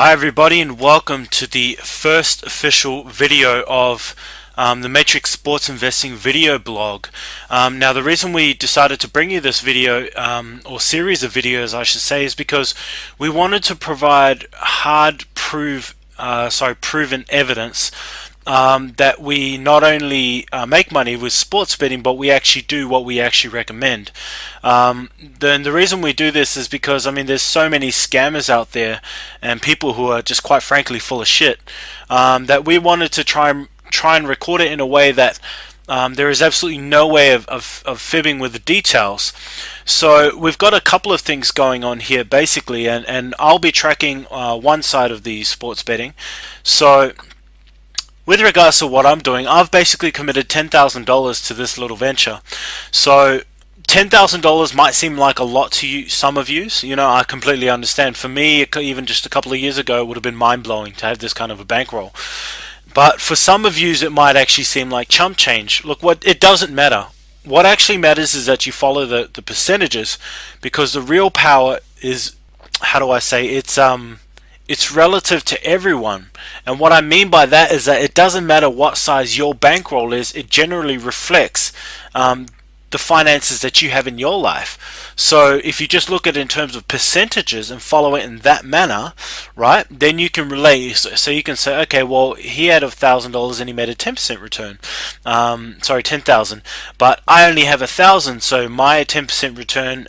Hi everybody, and welcome to the first official video of the Matrix Sports Investing video blog. Now the reason we decided to bring you this video, or series of videos I should say, is because we wanted to provide proven evidence that we not only make money with sports betting, but we actually do what we actually recommend. Then the reason we do this is because there's so many scammers out there and people who are just quite frankly full of shit, that we wanted to try and record it in a way that there is absolutely no way of fibbing with the details. So we've got a couple of things going on here basically, and I'll be tracking one side of the sports betting. So with regards to what I'm doing, I've basically committed $10,000 to this little venture. So $10,000 might seem like a lot to you, some of you. I completely understand. For me, even just a couple of years ago, it would have been mind-blowing to have this kind of a bankroll. But for some of you, it might actually seem like chump change. Look, it doesn't matter. What actually matters is that you follow the percentages, because the real power is, how do I say, it's relative to everyone. And what I mean by that is that it doesn't matter what size your bankroll is, it generally reflects the finances that you have in your life. So if you just look at it in terms of percentages and follow it in that manner, right, then you can relate. So you can say, okay, well, he had $1,000 and he made a 10% return. Sorry, 10,000, but I only have 1,000, so my 10% return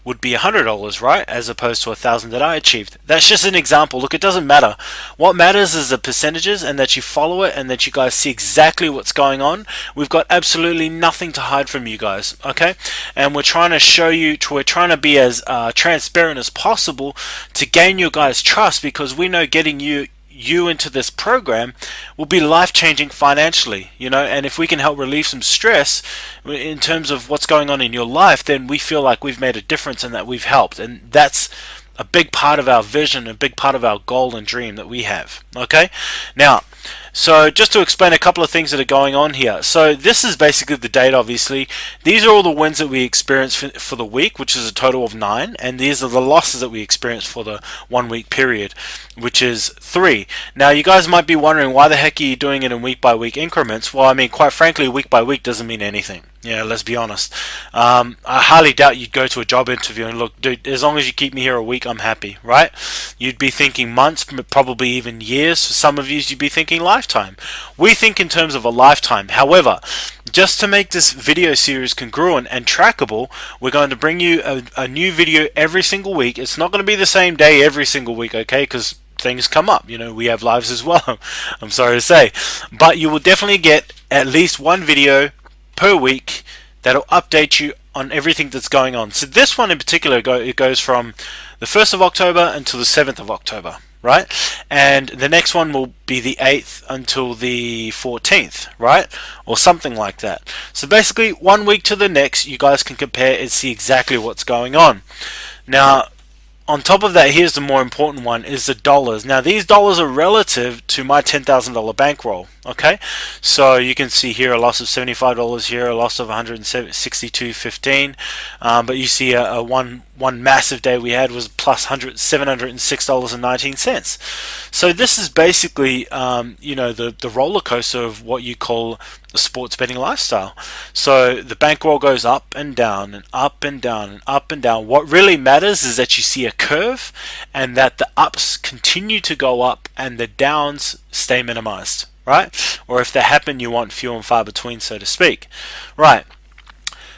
would be $100, right, as opposed to 1,000 that I achieved. That's just an example. Look, it doesn't matter. What matters is the percentages, and that you follow it, and that you guys see exactly what's going on. We've got absolutely nothing to hide from you guys, okay? And we're trying to show you, we're trying to be as transparent as possible to gain your guys' trust, because we know getting you into this program will be life-changing financially, and if we can help relieve some stress in terms of what's going on in your life, then we feel like we've made a difference and that we've helped. And that's a big part of our vision, a big part of our goal and dream that we have. Okay, now, so just to explain a couple of things that are going on here. So this is basically the data, obviously. These are all the wins that we experienced for the week, which is a total of 9, and these are the losses that we experienced for the 1 week period, which is 3. Now you guys might be wondering, why the heck are you doing it in week by week increments? Well, quite frankly, week by week doesn't mean anything. Yeah, let's be honest. I highly doubt you'd go to a job interview and look, dude, as long as you keep me here a week, I'm happy, right? You'd be thinking months, probably even years. For some of you, you'd be thinking lifetime. We think in terms of a lifetime. However, just to make this video series congruent and trackable, we're going to bring you a new video every single week. It's not going to be the same day every single week, okay? Because things come up. We have lives as well. I'm sorry to say. But you will definitely get at least one video per week that'll update you on everything that's going on. So this one in particular, it goes from the 1st of October until the 7th of October, right? And the next one will be the 8th until the 14th, right? Or something like that. So basically, 1 week to the next, you guys can compare and see exactly what's going on. Now, on top of that, here's the more important one, is the dollars. Now these dollars are relative to my $10,000 bankroll, okay? So you can see here a loss of $75 here, a loss of $162.15, but you see one massive day we had was plus $706.19. So this is basically the roller coaster of what you call the sports betting lifestyle. So the bankroll goes up and down and up and down and up and down. What really matters is that you see a curve, and that the ups continue to go up and the downs stay minimized, right? Or if they happen, you want few and far between, so to speak, right?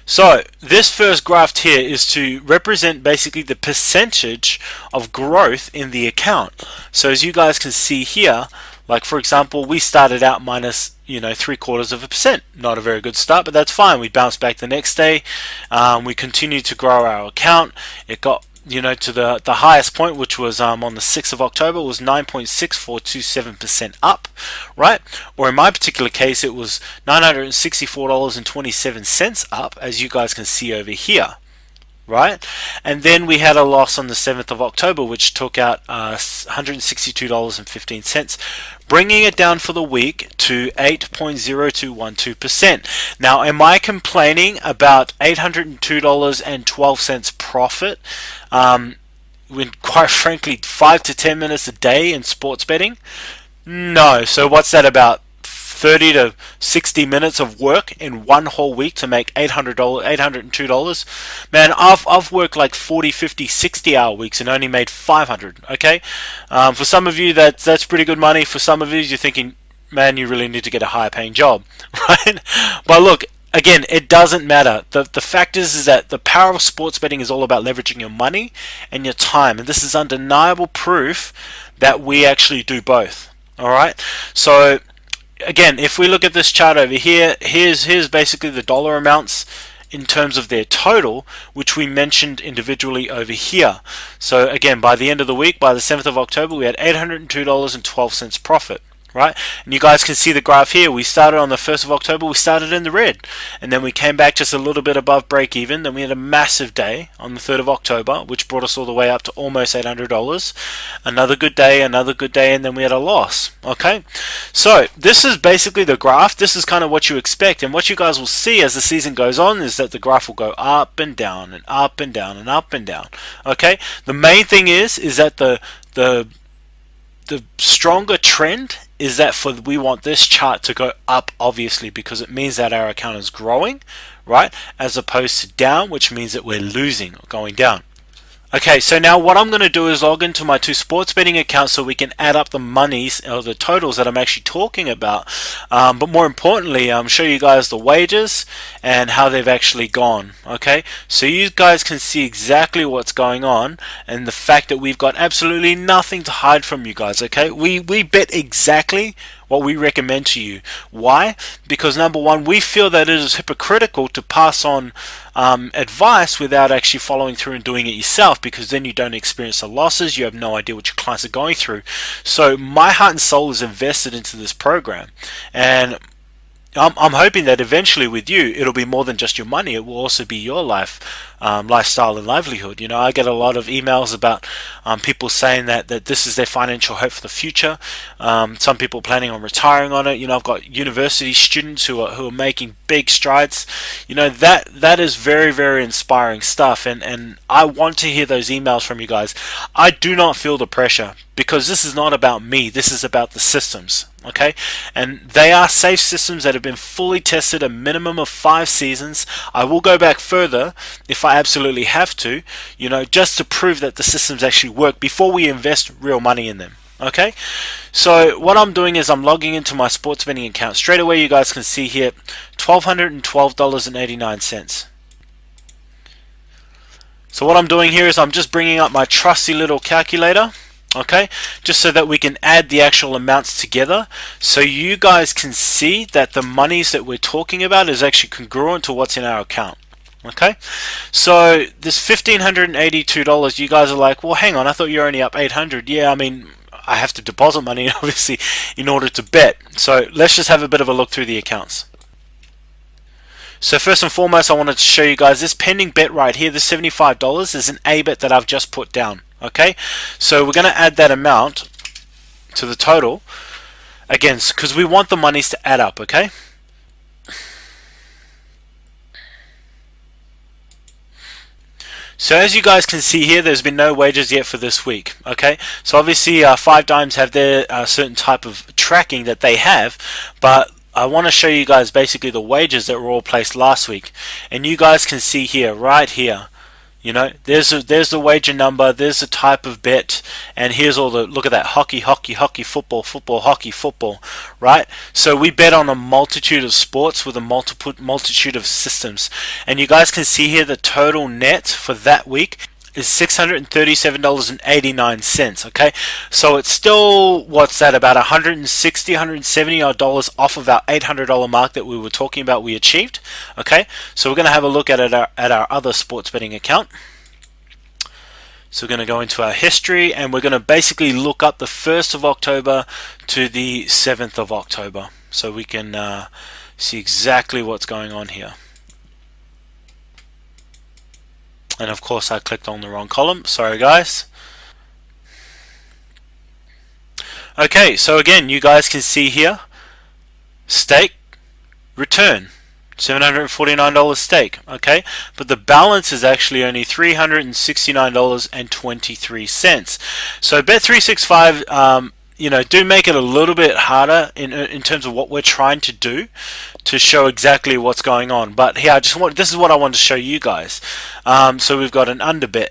So this first graph here is to represent basically the percentage of growth in the account. So as you guys can see here, like for example, we started out minus 0.75%. Not a very good start, but that's fine. We bounced back the next day. We continued to grow our account. It got to the highest point, which was on the 6th of October, was 9.6427% up, right? Or in my particular case, it was $964.27 up, as you guys can see over here, right? And then we had a loss on the 7th of October, which took out $162.15, bringing it down for the week to 8.0212%. Now, am I complaining about $802.12 profit quite frankly 5 to 10 minutes a day in sports betting? No. So what's that, about 30 to 60 minutes of work in one whole week to make $802? Man, I've worked like 40, 50, 60 hour weeks and only made 500. Okay, for some of you that's pretty good money. For some of you, you're thinking, man, you really need to get a higher paying job, right? But look, again, it doesn't matter. The fact is that the power of sports betting is all about leveraging your money and your time, and this is undeniable proof that we actually do both. All right, so again, if we look at this chart over here, here's basically the dollar amounts in terms of their total, which we mentioned individually over here. So again, by the end of the week, by the 7th of October, we had $802.12 profit. Right, and you guys can see the graph here. We started on the 1st of October, we started in the red, and then we came back just a little bit above break even. Then we had a massive day on the 3rd of October, which brought us all the way up to almost $800. Another good day, and then we had a loss. Okay, so this is basically the graph. This is kind of what you expect, and what you guys will see as the season goes on is that the graph will go up and down and up and down and up and down. Okay, the main thing is that the stronger trend is that we want this chart to go up, obviously, because it means that our account is growing, right, as opposed to down, which means that we're losing or going down. Okay, so now what I'm going to do is log into my two sports betting accounts so we can add up the monies or the totals that I'm actually talking about. But more importantly, show you guys the wages and how they've actually gone. Okay, so you guys can see exactly what's going on and the fact that we've got absolutely nothing to hide from you guys. Okay, we bet exactly what we recommend to you. Why? Because number one, we feel that it is hypocritical to pass on advice without actually following through and doing it yourself, because then you don't experience the losses. You have no idea what your clients are going through. So my heart and soul is invested into this program, and I'm hoping that eventually with you it'll be more than just your money. It will also be your lifestyle and livelihood. You know, I get a lot of emails about people saying that this is their financial hope for the future. Some people planning on retiring on it. You know, I've got university students who are making big strides. You know, that is very, very inspiring stuff, and I want to hear those emails from you guys. I do not feel the pressure, because this is not about me. This is about the systems. Okay, and they are safe systems that have been fully tested a minimum of 5 seasons. I will go back further if I absolutely have to, you know, just to prove that the systems actually work before we invest real money in them. Okay, so what I'm doing is I'm logging into my sports betting account. Straight away you guys can see here $1,212.89. So what I'm doing here is I'm just bringing up my trusty little calculator. Okay, just so that we can add the actual amounts together, so you guys can see that the monies that we're talking about is actually congruent to what's in our account. Okay, so this $1,582, you guys are like, well, hang on, I thought you were only up 800. Yeah, I mean, I have to deposit money obviously in order to bet. So let's just have a bit of a look through the accounts. So first and foremost, I wanted to show you guys this pending bet right here. This $75 is an A bet that I've just put down. Okay, so we're going to add that amount to the total again, because we want the monies to add up. Okay, so as you guys can see here, there's been no wages yet for this week. Okay, so obviously 5 Dimes have their certain type of tracking that they have, but I want to show you guys basically the wages that were all placed last week, and you guys can see here, right here, you know, there's the wager number, there's the type of bet, and here's all the, look at that, hockey, football, hockey, football, right? So we bet on a multitude of sports with a multitude of systems, and you guys can see here the total net for that week is $637.89. Okay, so it's still, what's that, about $160, $170 odd dollars off of our $800 mark that we were talking about we achieved. Okay, so we're going to have a look at our other sports betting account. So we're going to go into our history, and we're going to basically look up the 1st of October to the 7th of October, so we can see exactly what's going on here. And of course I clicked on the wrong column, sorry guys. Okay, so again, you guys can see here, stake, return. $749 stake, okay? But the balance is actually only $369.23. So Bet365, do make it a little bit harder in terms of what we're trying to do to show exactly what's going on. But here, this is what I want to show you guys. So we've got an underbet,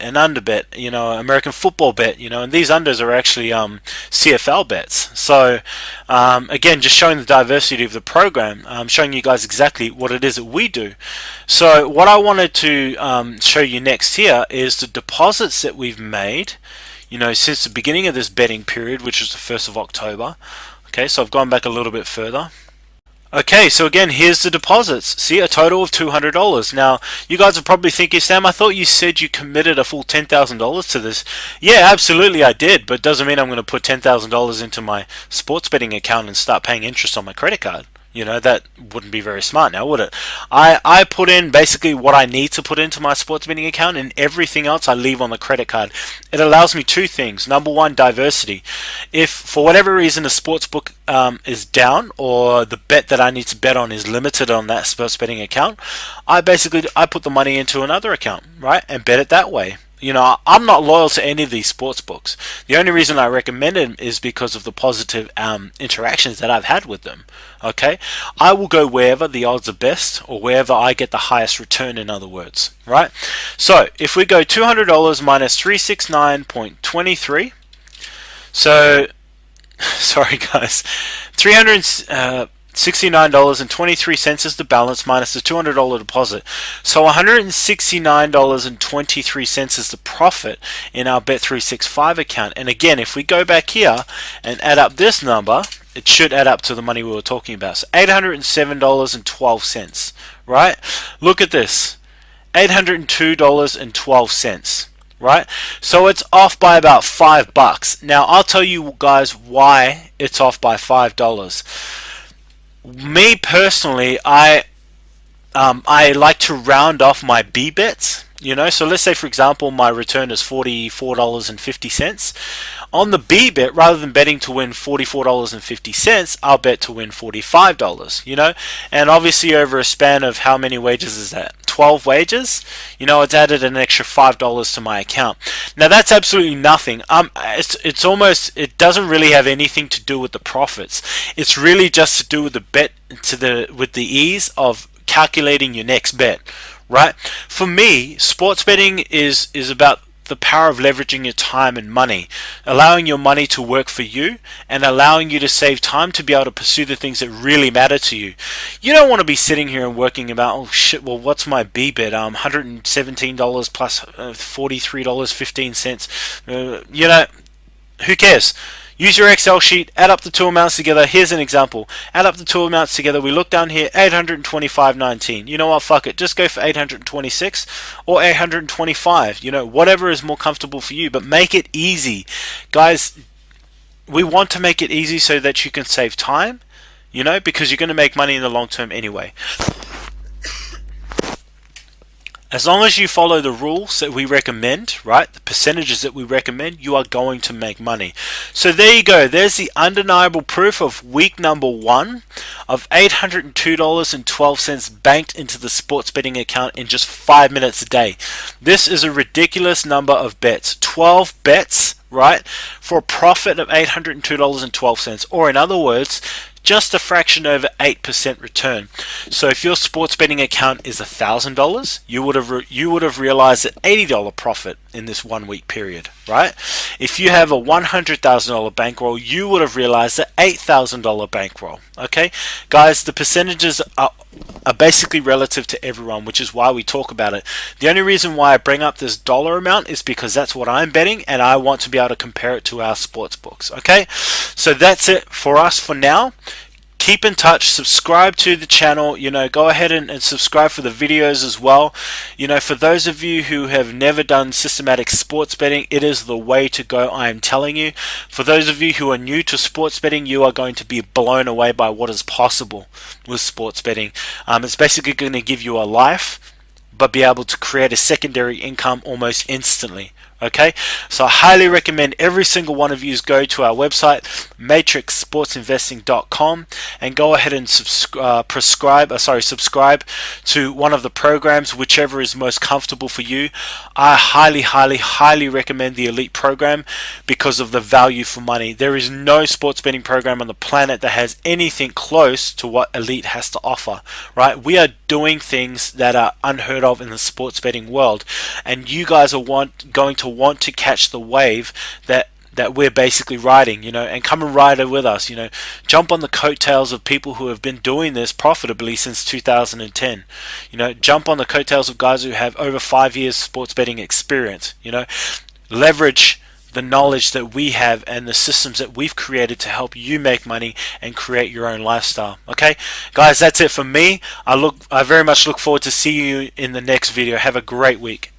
American football bet, and these unders are actually CFL bets. So again, just showing the diversity of the program, showing you guys exactly what it is that we do. So what I wanted to show you next here is the deposits that we've made, since the beginning of this betting period, which was the 1st of October. Okay, so I've gone back a little bit further. Okay, so again, here's the deposits. See, a total of $200. Now, you guys are probably thinking, Sam, I thought you said you committed a full $10,000 to this. Yeah, absolutely I did, but it doesn't mean I'm going to put $10,000 into my sports betting account and start paying interest on my credit card. That wouldn't be very smart now, would it? I put in basically what I need to put into my sports betting account, and everything else I leave on the credit card. It allows me two things. Number one, diversity. If for whatever reason the sports book is down, or the bet that I need to bet on is limited on that sports betting account, I put the money into another account, right, and bet it that way. I'm not loyal to any of these sports books. The only reason I recommend them is because of the positive interactions that I've had with them. Okay, I will go wherever the odds are best, or wherever I get the highest return, in other words, right? So if we go $200 minus 369.23, so sorry guys, $69.23 is the balance minus the $200 deposit. So $169.23 is the profit in our Bet365 account. And again, if we go back here and add up this number, it should add up to the money we were talking about. So $807.12, right? Look at this, $802.12. Right, so it's off by about $5. Now I'll tell you guys why it's off by $5. Me personally, I like to round off my B bets. So let's say for example my return is $44.50. On the B bet, rather than betting to win $44.50, I'll bet to win $45. And obviously over a span of how many wages is that? 12 wages. It's added an extra $5 to my account. Now that's absolutely nothing. It's almost, it doesn't really have anything to do with the profits. It's really just to do with the bet, with the ease of calculating your next bet. Right? For me, sports betting is about the power of leveraging your time and money, allowing your money to work for you, and allowing you to save time to be able to pursue the things that really matter to you. You don't want to be sitting here and working about, oh shit, well what's my B bet? $117 plus $43.15. Who cares? Use your Excel sheet, add up the two amounts together. Here's an example. Add up the two amounts together. We look down here, $825.19. You know what, fuck it. Just go for 826 or 825. Whatever is more comfortable for you, but make it easy. Guys, we want to make it easy so that you can save time, because you're going to make money in the long term anyway. As long as you follow the rules that we recommend, right, the percentages that we recommend, you are going to make money. So there you go. There's the undeniable proof of week number 1 of $802.12 banked into the sports betting account in just 5 minutes a day. This is a ridiculous number of bets. 12 bets, right, for a profit of $802.12. Or in other words, just a fraction over 8% return. So if your sports betting account is $1,000, you would have realized an $80 profit in this 1 week period, right? If you have a $100,000 bankroll, you would have realized an $8,000 bankroll. Okay, guys, the percentages are basically relative to everyone, which is why we talk about it. The only reason why I bring up this dollar amount is because that's what I'm betting, and I want to be able to compare it to our sports books. Okay, so that's it for us for now. Keep in touch, subscribe to the channel, go ahead and subscribe for the videos as well. For those of you who have never done systematic sports betting, it is the way to go, I am telling you. For those of you who are new to sports betting, you are going to be blown away by what is possible with sports betting. It's basically going to give you a life, but be able to create a secondary income almost instantly. Okay, so I highly recommend every single one of you go to our website, matrixsportsinvesting.com, and go ahead and subscribe to one of the programs, whichever is most comfortable for you. I highly recommend the Elite program because of the value for money. There is no sports betting program on the planet that has anything close to what Elite has to offer, right? We are doing things that are unheard of in the sports betting world, and you guys are going to want to catch the wave that we're basically riding, and come and ride it with us, jump on the coattails of people who have been doing this profitably since 2010, jump on the coattails of guys who have over 5 years sports betting experience, leverage the knowledge that we have and the systems that we've created to help you make money and create your own lifestyle. Okay, guys, that's it for me. I very much look forward to seeing you in the next video. Have a great week.